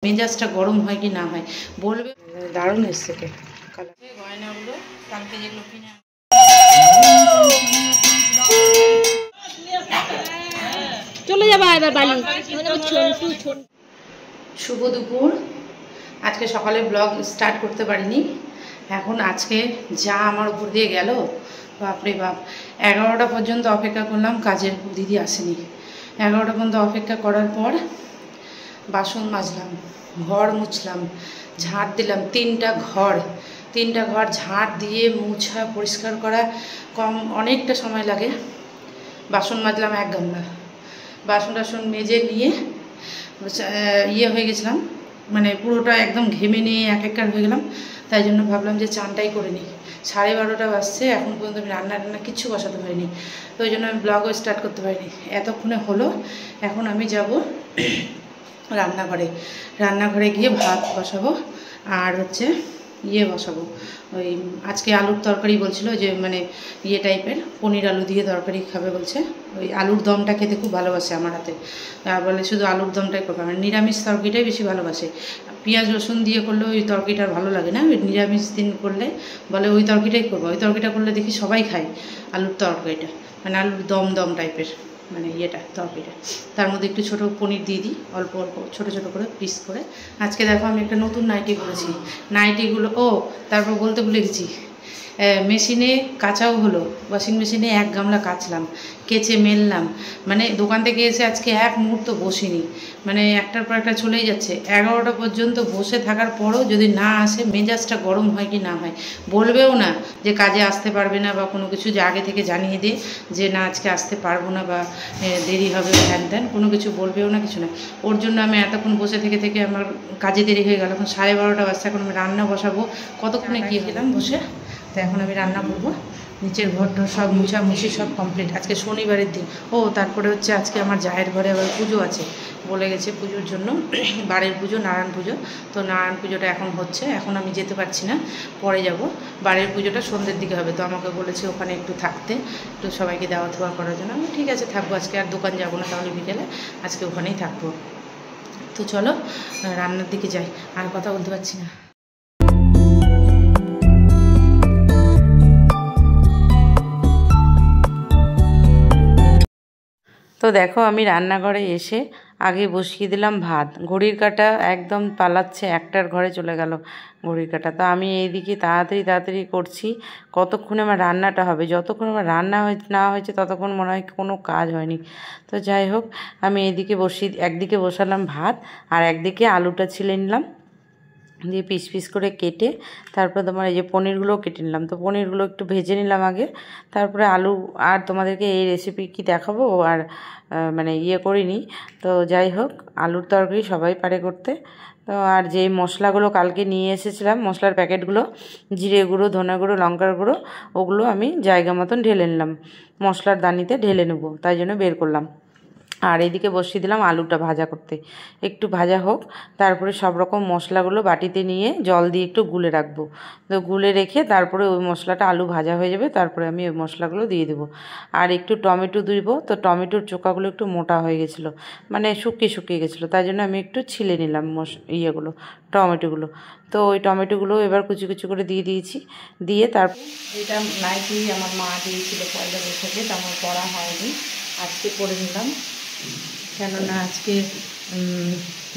মেজাজটা গরম হয় কি না হয় বলবে। দারুণ এসছে কে কালার গয়নাগুলো কালকে যেগুলো কিনে চলে যাবা এবার বাড়ি। শুভ দুপুর। আজকে সকালে ব্লগ স্টার্ট করতে পারিনি, এখন আজকে যা আমার উপর দিয়ে গেল বাপরে বাপ। 11টা পর্যন্ত অপেক্ষা করলাম, কাজের দিদি আসেনি। 11টা পর্যন্ত অপেক্ষা করার পর বাসন মাজলাম, ঘর মুছলাম, ঝাড় দিলাম। তিনটা ঘর ঝাড় দিয়ে মুছা পরিষ্কার করা অনেকটা সময় লাগে। বাসন মাজলাম 1 গামলা, বাসন টাসন মেজে নিয়ে হয়ে গেছিলাম, মানে পুরোটা একদম ঘেমে নিয়ে একাকার হয়ে গেলাম। তাই জন্য ভাবলাম যে চানটাই করে নিই। 12:30টা বাজছে, এখন পর্যন্ত আমি রান্না কিচ্ছু বসাতে পারিনি, তো ওই জন্য আমি ব্লগও স্টার্ট করতে পারিনি। এতক্ষণে হলো, এখন আমি যাব রান্নাঘরে গিয়ে ভাত বসাবো আর বসাবো। ওই আজকে আলুর তরকারি বলছিল, যে মানে টাইপের পনির আলু দিয়ে তরকারি খাবে বলছে। ওই আলুর দমটা খেতে খুব ভালোবাসে আমার হাতে, আর বলে শুধু আলুর দমটাই করবে। মানে নিরামিষ তরকারিটাই বেশি ভালোবাসে। পেঁয়াজ রসুন দিয়ে করলে ওই তরকারিটা ভালো লাগে না, ওই নিরামিষ দিন করলে বলে ওই তরকারিটাই করবো। ওই তরকারিটা করলে দেখি সবাই খায় আলুর তরকারিটা, মানে আলুর দম টাইপের, মানে তরকারিটা। তার মধ্যে একটু ছোটো পনির দিয়ে দিই, অল্প অল্প ছোটো ছোটো করে পিস করে। আজকে দেখো আমি একটা নতুন নাইটি করেছি। নাইটিগুলো তারপর বলতে ভুলে গেছি, মেশিনে কাচাও হলো। ওয়াশিং মেশিনে 1 গামলা কাচলাম, কেচে মেললাম। মানে দোকান থেকে এসে আজকে এক মুহূর্ত বসিনি, মানে একটার পর একটা চলেই যাচ্ছে। 11টা পর্যন্ত বসে থাকার পরও যদি না আসে, মেজাজটা গরম হয় কি না হয় বলবেও না যে কাজে আসতে পারবে না বা কোনো কিছু, যে আগে থেকে জানিয়ে দে যে না আজকে আসতে পারবো না বা দেরি হবে হ্যান ত্যান, কোনো কিছু বলবেও না, কিছু না। ওর জন্য আমি এতক্ষণ বসে থেকে আমার কাজে দেরি হয়ে গেল। এখন 12:30টা বাজছে, এখন আমি রান্না বসাবো। কতক্ষণে গিয়ে গেলাম বসে, তো এখন আমি রান্না করবো। নিচের ঘরটা সব মুছামুছি সব কমপ্লিট। আজকে শনিবারের দিন। তারপরে আজকে আমার জায়ের ঘরে আবার পুজো আছে, বলে গেছে পুজোর জন্য, বাড়ির পুজো, নারায়ণ পুজো। তো নারায়ণ পুজোটা এখন হচ্ছে, এখন আমি যেতে পারছি না, পরে যাব। বাড়ির পুজোটা সন্ধ্যের দিকে হবে, তো আমাকে বলেছে ওখানে একটু থাকতে, একটু সবাইকে দেওয়া থাওয়া করার জন্য। আমি ঠিক আছে থাকবো, আজকে আর দোকান যাবো না, তাহলে বিকেলে আজকে ওখানেই থাকবো। তো চলো রান্নার দিকে যাই, আর কথা বলতে পারছি না। তো দেখো আমি রান্নাঘরে এসে আগে বসিয়ে দিলাম ভাত। ঘড়ির কাঁটা একদম পালাচ্ছে, 1টার ঘরে চলে গেল ঘড়ির কাঁটা। তো আমি এইদিকে তাড়াতাড়ি করছি, কতক্ষণে আমার রান্নাটা হবে। যতক্ষণ আমার রান্না না হয়েছে ততক্ষণ মনে হয় কোনো কাজ হয়নি। তো যাই হোক, আমি একদিকে বসালাম ভাত, আর একদিকে আলুটা ছিলে নিলাম, দিয়ে পিস পিস করে কেটে তারপরে তোমার এই যে পনিরগুলো কেটে নিলাম। তো পনিরগুলো একটু ভেজে নিলাম আগে, তারপরে আলু। আর তোমাদেরকে এই রেসিপি কি দেখাবো, আর মানে করিনি। তো যাই হোক, আলুর তরকারি সবাই পারে করতে। তো আর যে মশলাগুলো কালকে নিয়ে এসেছিলাম, মশলার প্যাকেটগুলো, জিরে গুঁড়ো, ধনে গুঁড়ো, লঙ্কার গুঁড়ো, ওগুলো আমি জায়গা মতন ঢেলে নিলাম, মশলার দানিতে ঢেলে নেবো, তাই জন্য বের করলাম। আর এদিকে বসিয়ে দিলাম আলুটা ভাজা করতে। একটু ভাজা হোক, তারপরে সব রকম মশলাগুলো বাটিতে নিয়ে জল দিয়ে একটু গুলে রাখবো। তো গুলে রেখে তারপরে ওই মশলাটা, আলু ভাজা হয়ে যাবে, তারপরে আমি ওই মশলাগুলো দিয়ে দেবো। আর একটু টমেটো দিব। তো টমেটোর চোকাগুলো একটু মোটা হয়ে গেছিলো, মানে শুকিয়ে গেছিলো, তাই জন্য আমি একটু ছিলে নিলাম টমেটোগুলো। তো ওই টমেটোগুলো এবার কুচি কুচি করে দিয়ে দিয়েছি। দিয়ে তারপর এটা নাইটি আমার মা দিয়েছিল পয়লা বৈশাখে, তো আমার পরা হয়নি, আজকে পরে নিলাম। কেননা আজকে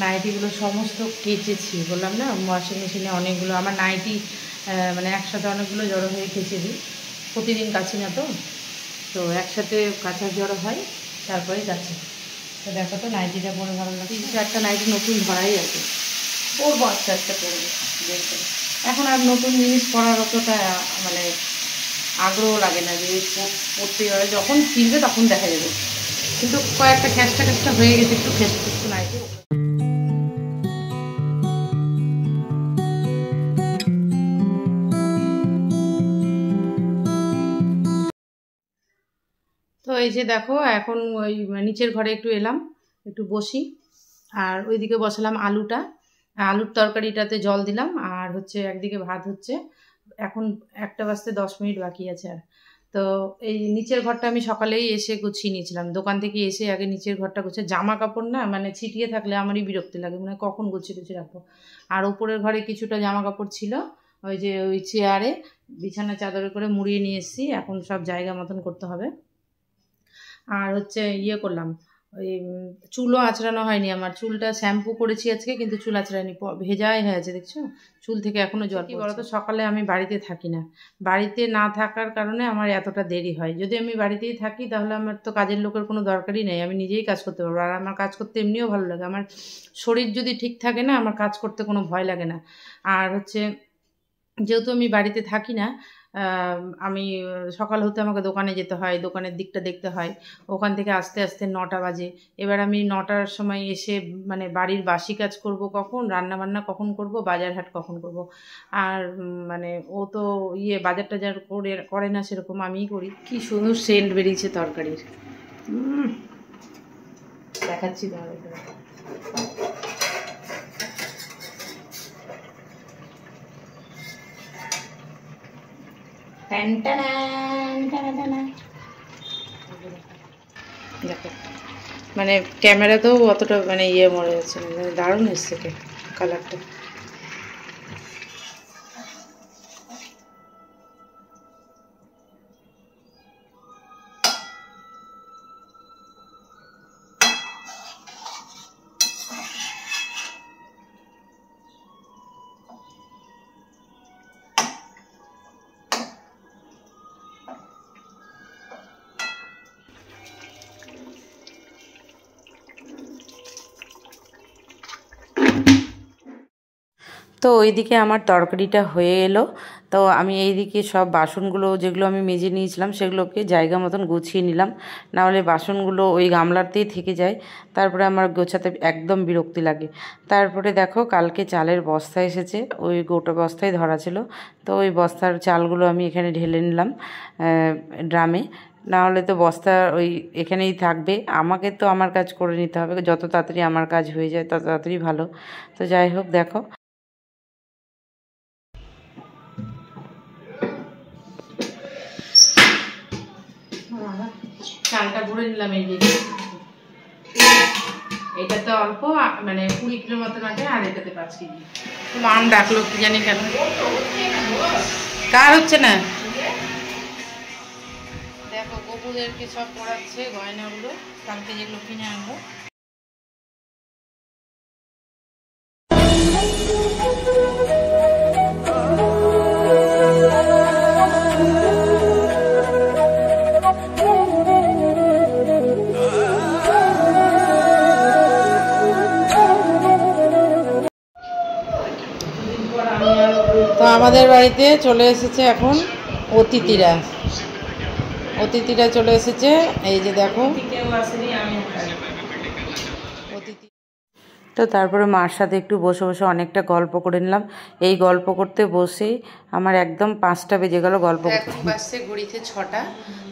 নাইটিগুলো সমস্ত কেচেছি, বললাম না ওয়াশিং মেশিনে অনেকগুলো আমার নাইটি, মানে একসাথে অনেকগুলো জড়ো হয়ে কেচে দিই। প্রতিদিন কাছি না, তো একসাথে কাচার জড়ো হয়, তারপরে কাছি। তো দেখো তো নাইটিটা পরে ভালো লাগে। 3-4টা নাইটি নতুন ধরাই আছে, পরবো আস্তে আস্তে পরবো। এখন আর নতুন জিনিস পরার অতটা মানে আগ্রহ লাগে না, যে পরতে হয়, যখন কিনবে তখন দেখা যাবে। কিন্তু কয়েকটা খ্যাস্টা হয়ে গেছে, একটু খ্যাস্টা নাইটি। তো এই যে দেখো, এখন ওই নিচের ঘরে একটু এলাম, একটু বসি। আর ওইদিকে বসালাম আলুটা, আলুর তরকারিটাতে জল দিলাম। আর একদিকে ভাত হচ্ছে। এখন 1টা বাজতে 10 মিনিট বাকি আছে। আর তো এই নিচের ঘরটা আমি সকালেই এসে গুছিয়ে নিয়েছিলাম, দোকান থেকে এসে আগে নিচের ঘরটা গুছিয়ে, জামা কাপড় না মানে ছিটিয়ে থাকলে আমারই বিরক্তি লাগে, মানে কখন গুছিয়ে গুছিয়ে রাখবো। আর উপরের ঘরে কিছুটা জামা কাপড় ছিল, ওই যে ওই চেয়ারে বিছানা চাদরে করে মুড়িয়ে নিয়ে এসেছি, এখন সব জায়গা মতন করতে হবে। আর হচ্ছে ইয়ে করলাম, ওই চুলও আঁচড়ানো হয়নি, আমার চুলটা শ্যাম্পু করেছি আজকে কিন্তু চুল আঁচড়ায়নি, ভেজাই হয়ে আছে দেখছো, চুল থেকে এখনো জল। কি বলতো, সকালে আমি বাড়িতে থাকি না, বাড়িতে না থাকার কারণে আমার এতটা দেরি হয়। যদি আমি বাড়িতেই থাকি তাহলে আমার তো কাজের লোকের কোনো দরকারই নেই, আমি নিজেই কাজ করতে পারবো। আর আমার কাজ করতে এমনিও ভালো লাগে, আমার শরীর যদি ঠিক থাকে না আমার কাজ করতে কোনো ভয় লাগে না। আর হচ্ছে যেহেতু আমি বাড়িতে থাকি না, আমি সকাল হতে আমাকে দোকানে যেতে হয়, দোকানের দিকটা দেখতে হয়, ওখান থেকে আস্তে আস্তে 9টা বাজে। এবার আমি 9টার সময় এসে মানে বাড়ির বাসি কাজ করব কখন, রান্না বান্না কখন করব, বাজার হাট কখন করব। আর মানে ও তো বাজার টাজার করে না সেরকম, আমিই করি। কি সুন্দর সেন্ট বেরিয়েছে তরকারির, দেখাচ্ছি তাহলে। দেখো মানে ক্যামেরাতেও অতটা মানে মরে যাচ্ছে, মানে দারুণ এসছে কালারটা। তো ওইদিকে আমার তরকারিটা হয়ে এলো, তো আমি এইদিকে সব বাসনগুলো যেগুলো আমি মেজে নিয়েছিলাম সেগুলোকে জায়গা মতন গুছিয়ে নিলাম, নাহলে বাসনগুলো ওই গামলাতেই থেকে যায়, তারপরে আমার গোছাতে একদম বিরক্তি লাগে। তারপরে দেখো কালকে চালের বস্তা এসেছে, ওই গোটা বস্তায় ধরা ছিল, তো ওই বস্তার চালগুলো আমি এখানে ঢেলে নিলাম ড্রামে, নাহলে তো বস্তা ওই এখানেই থাকবে। আমাকে তো আমার কাজ করে নিতে হবে, যত তাড়াতাড়ি আমার কাজ হয়ে যায় তত তাড়াতাড়ি ভালো। তো যাই হোক দেখো চালটা ভরে নিলাম, এই যে এটাতে অল্প মানে 20 কিলো মতন আছে, আর এটাতে 5 কেজি। মান ডাকলো কি জানি কেন, কার হচ্ছে না। দেখো গপুদেরকে সব পড়াচ্ছে গয়নাগুলো, কালকে যেগুলো কিনে আনবো। তো আমাদের বাড়িতে চলে এসেছে এখন অতিথিরা, অতিথিরা চলে এসেছে, এই যে দেখো অতিথি। তো তারপরে মার সাথে একটু বসে বসে অনেকটা গল্প করে নিলাম, এই গল্প করতে বসেই আমার একদম 5টা বেজে গেল গল্প করতে। এখন বাজছে ঘড়িতে 6টা।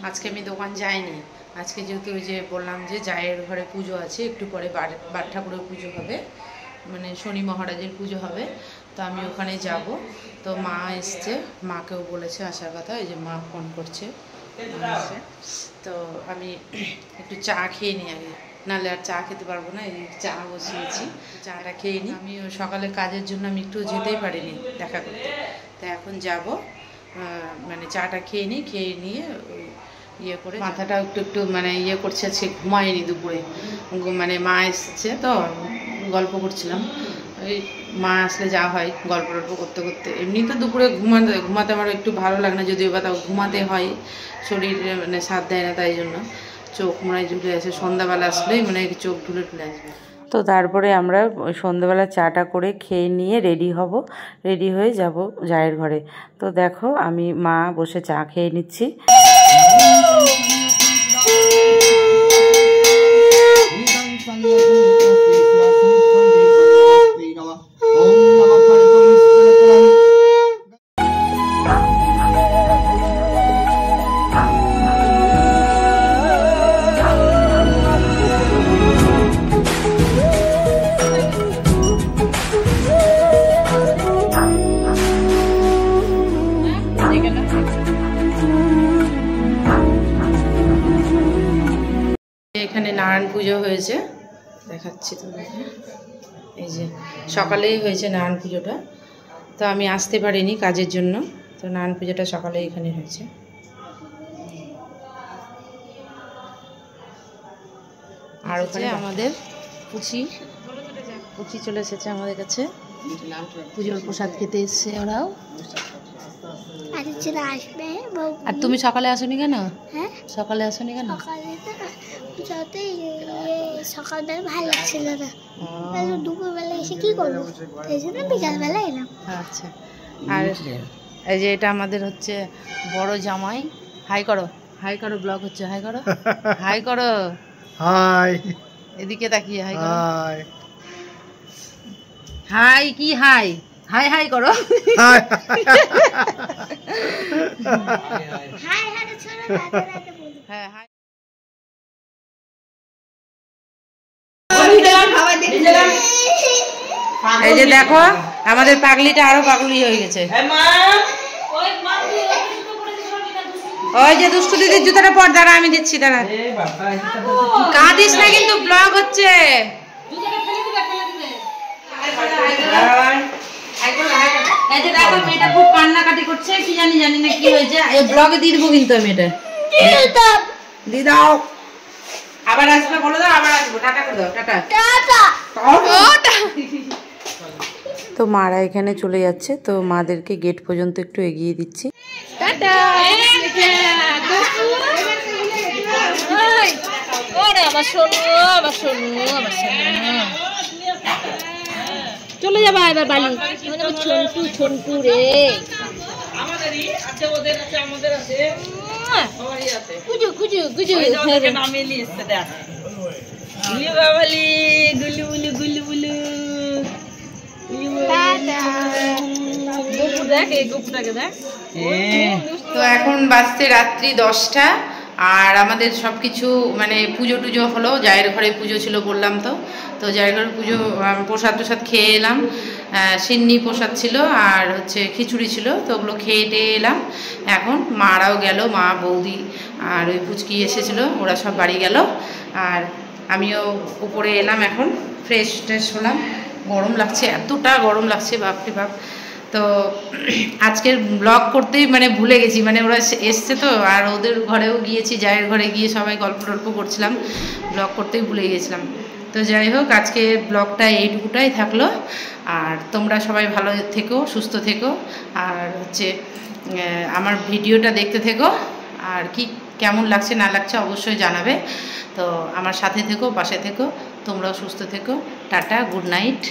আজকে আমি দোকান যাইনি, আজকে যেহেতু ওই যে বললাম যে জায়ের ঘরে পুজো আছে, একটু পরে বাট ঠাকুরের পুজো হবে, মানে শনি মহারাজের পুজো হবে, তো আমি ওখানে যাব। তো মা এসছে, মাকেও বলেছে আসার কথা, এই যে মা ফোন করছে, তো আমি একটু চা খেয়ে নিই আগে, নাহলে আর চা খেতে পারবো না। এই চা বসিয়েছি, চাটা খেয়ে নিই। আমি সকালে কাজের জন্য আমি একটু যেতেই পারিনি দেখা করতে, তো এখন যাব, মানে চাটা খেয়ে নিই, খেয়ে নিয়ে করে মাথাটা একটু একটু মানে করছে, আজকে ঘুমাইনি দুপুরে, মানে মা এসছে তো গল্প করছিলাম, ওই মা আসলে যা হয় গল্প টল্প করতে করতে। এমনি তো দুপুরে ঘুমাতে আমার একটু ভালো লাগে না, যদিও বা তাও ঘুমাতে হয়, শরীর মানে সাথ দেয় না, তাই জন্য চোখ মনে ঝুলে আসে, সন্ধ্যাবেলা আসলেই মানে চোখ ঢুলে আসবে। তো তারপরে আমরা ওই সন্ধ্যাবেলা চাটা করে খেয়ে নিয়ে রেডি হব, রেডি হয়ে যাব জায়ের ঘরে। তো দেখো আমি মা বসে চা খেয়ে নিচ্ছি। এখানে নারায়ণ পুজো হয়েছে, দেখাচ্ছি তোমাকে। এই যে সকালেই হয়েছে নারায়ণ পুজোটা, তো আমি আসতে পারিনি কাজের জন্য, তো নারায়ণ পুজোটা সকালেই এখানে হয়েছে। আর ওখানে আমাদের পুচি চলে এসেছে আমাদের কাছে, পুজোর প্রসাদ খেতে এসছে ওরাও। আর তুমি সকালে আসোনি কেন? হ্যাঁ, সকালে আসোনি কেন? সকালবেলা ভালো লাগছিল না, দুপুরবেলা এসে কি করবো, এই জন্য বিকালবেলা এলাম। আচ্ছা, আর এই যে এটা আমাদের হচ্ছে বড় জামাই। হাই করো, হাই করো, ব্লগ হচ্ছে, হাই করো, হাই করো, হাই, এদিকে তাকিয়ে হাই করো, হাই কি হাই, হাই হাই করো, হাই। হ্যাঁ হাই। এই যে দেখো আমাদের পাগলিটা আরো পাগলি হয়ে গেছে। ওই যে দুষ্টু দিদির জুতাটা পর, দাঁড়া আমি দিচ্ছি, দাঁড়া, কাঁদিস না কিন্তু ব্লগ হচ্ছে। এই যে দেখো মেয়েটা খুব কান্নাকাটি করছে, কি জানি না কি হয়েছে, এই ব্লগে দিয়ে দেবো কিন্তু মেয়েটা দিয়ে দাও। আবার আসবে বলে দাও, আবার আসবো, টাটা করে দাও, টাটা। তো মারা এখানে চলে যাচ্ছে, তো মাদেরকে গেট পর্যন্ত একটু এগিয়ে দিচ্ছি। টাটা। চলে যাবা এবার বাড়ি। ছন্টু ছন্টু রে, খুঁজু খুঁজু খুঁজু তো এখন বাজতে রাত্রি 10টা, আর আমাদের সব কিছু মানে পুজো টুজো হলো, জায়ের ঘরে পুজো ছিল বললাম তো, তো জায়ের ঘরে পুজো প্রসাদ টসাদ খেয়ে এলাম, সিন্নি প্রসাদ ছিল আর হচ্ছে খিচুড়ি ছিল, তো ওগুলো খেয়ে টেয়ে এলাম। এখন মারাও গেল, মা বৌদি আর ওই পুচকি এসেছিলো, ওরা সব বাড়ি গেল, আর আমিও উপরে এলাম, এখন ফ্রেশ ট্রেশ হলাম। গরম লাগছে, এতটা গরম লাগছে বাপরে বাপ। তো আজকের ব্লগ করতেই মানে ভুলে গেছি, মানে ওরা এসছে তো, আর ওদের ঘরেও গিয়েছি, জায়ের ঘরে গিয়ে সবাই গল্প টল্প করছিলাম, ব্লগ করতেই ভুলে গেছিলাম। তো যাই হোক, আজকে ব্লগটা এইটুকুটাই থাকলো, আর তোমরা সবাই ভালো থেকো, সুস্থ থেকো, আর হচ্ছে আমার ভিডিওটা দেখতে থেকো, আর কি কেমন লাগছে না লাগছে অবশ্যই জানাবে। তো আমার সাথে থেকো, পাশে থেকো, তোমরাও সুস্থ থেকো। Tata, good night.